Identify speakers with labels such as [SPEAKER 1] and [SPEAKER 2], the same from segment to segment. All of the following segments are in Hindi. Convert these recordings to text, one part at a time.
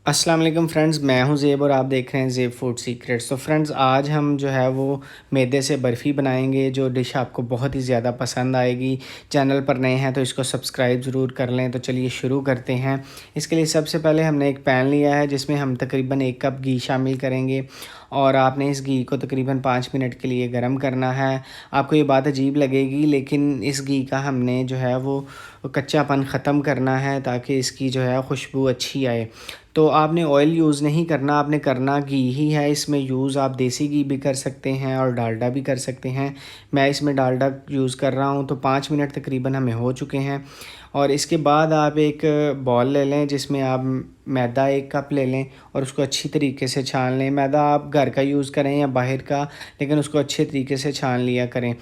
[SPEAKER 1] अस्सलाम वालेकुम फ्रेंड्स, मैं हूं ज़ेब और आप देख रहे हैं ज़ेब फूड सीक्रेट्स। तो फ्रेंड्स, आज हम जो है वो मैदे से बर्फ़ी बनाएंगे, जो डिश आपको बहुत ही ज़्यादा पसंद आएगी। चैनल पर नए हैं तो इसको सब्सक्राइब ज़रूर कर लें। तो चलिए शुरू करते हैं। इसके लिए सबसे पहले हमने एक पैन लिया है जिसमें हम तकरीबन 1 कप घी शामिल करेंगे और आपने इस घी को तकरीबन 5 मिनट के लिए गर्म करना है। आपको ये बात अजीब लगेगी, लेकिन इस घी का हमने जो है वो कच्चापन ख़त्म करना है ताकि इसकी जो है खुशबू अच्छी आए। तो आपने ऑयल यूज़ नहीं करना, आपने करना घी ही है इसमें यूज़। आप देसी घी भी कर सकते हैं और डालडा भी कर सकते हैं। मैं इसमें डालडा यूज़ कर रहा हूँ। तो 5 मिनट तकरीबन हमें हो चुके हैं और इसके बाद आप एक बॉल ले लें जिसमें आप मैदा 1 कप ले लें और उसको अच्छी तरीके से छान लें। मैदा आप घर का यूज़ करें या बाहर का, लेकिन उसको अच्छे तरीके से छान लिया करें।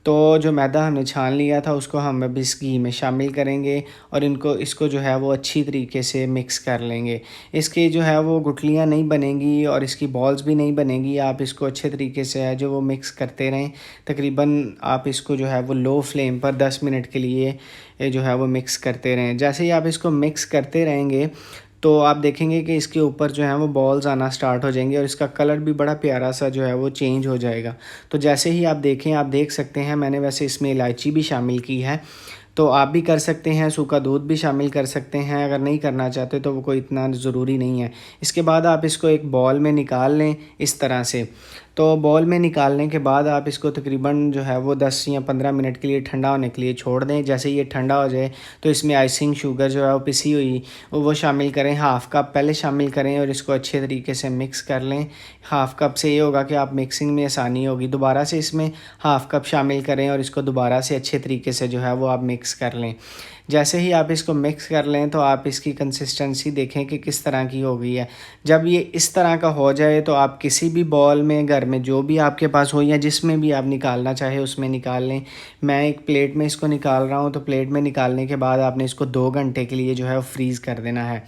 [SPEAKER 1] तो जो मैदा हमने छान लिया था उसको हम अब इस घी में शामिल करेंगे और इसको जो है वो अच्छी तरीके से मिक्स कर लेंगे। इसकी जो है वो गुठलियाँ नहीं बनेंगी और इसकी बॉल्स भी नहीं बनेंगी। आप इसको अच्छे तरीके से है जो वो मिक्स करते रहें। तकरीबन आप इसको जो है वो लो फ्लेम पर 10 मिनट के लिए जो है वो मिक्स करते रहें। जैसे ही आप इसको मिक्स करते रहेंगे तो आप देखेंगे कि इसके ऊपर जो है वो बॉल्स आना स्टार्ट हो जाएंगे और इसका कलर भी बड़ा प्यारा सा जो है वो चेंज हो जाएगा। तो जैसे ही आप देख सकते हैं, मैंने वैसे इसमें इलायची भी शामिल की है। तो आप भी कर सकते हैं, सूखा दूध भी शामिल कर सकते हैं। अगर नहीं करना चाहते तो वो कोई इतना ज़रूरी नहीं है। इसके बाद आप इसको एक बॉल में निकाल लें इस तरह से। तो बॉल में निकालने के बाद आप इसको तकरीबन जो है वो 10 या 15 मिनट के लिए ठंडा होने के लिए छोड़ दें। जैसे ये ठंडा हो जाए तो इसमें आइसिंग शुगर जो है वो पिसी हुई वो शामिल करें। हाफ़ कप पहले शामिल करें और इसको अच्छे तरीके से मिक्स कर लें। हाफ़ कप से ये होगा कि आप मिक्सिंग में आसानी होगी। दोबारा से इसमें हाफ़ कप शामिल करें और इसको दोबारा से अच्छे तरीके से जो है वो आप मिक्स कर लें। जैसे ही आप इसको मिक्स कर लें तो आप इसकी कंसिस्टेंसी देखें कि किस तरह की हो गई है। जब ये इस तरह का हो जाए तो आप किसी भी बॉल में, घर में जो भी आपके पास हो या जिसमें भी आप निकालना चाहे उसमें निकाल लें। मैं एक प्लेट में इसको निकाल रहा हूँ। तो प्लेट में निकालने के बाद आपने इसको 2 घंटे के लिए जो है वो फ्रीज़ कर देना है।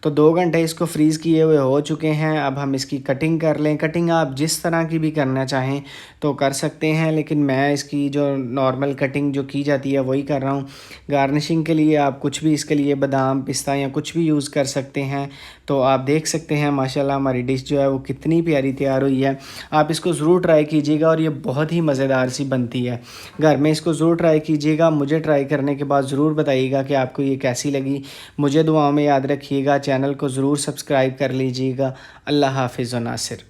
[SPEAKER 1] तो 2 घंटे इसको फ्रीज़ किए हुए हो चुके हैं। अब हम इसकी कटिंग कर लें। कटिंग आप जिस तरह की भी करना चाहें तो कर सकते हैं, लेकिन मैं इसकी जो नॉर्मल कटिंग जो की जाती है वही कर रहा हूँ। गार्निशिंग के लिए आप कुछ भी इसके लिए बादाम, पिस्ता या कुछ भी यूज़ कर सकते हैं। तो आप देख सकते हैं माशाल्लाह हमारी डिश जो है वो कितनी प्यारी तैयार हुई है। आप इसको ज़रूर ट्राई कीजिएगा और ये बहुत ही मज़ेदार सी बनती है। घर में इसको ज़रूर ट्राई कीजिएगा। मुझे ट्राई करने के बाद ज़रूर बताइएगा कि आपको ये कैसी लगी। मुझे दुआओं में याद रखिएगा। चैनल को ज़रूर सब्सक्राइब कर लीजिएगा। अल्लाह हाफ़िज़ व नासिर।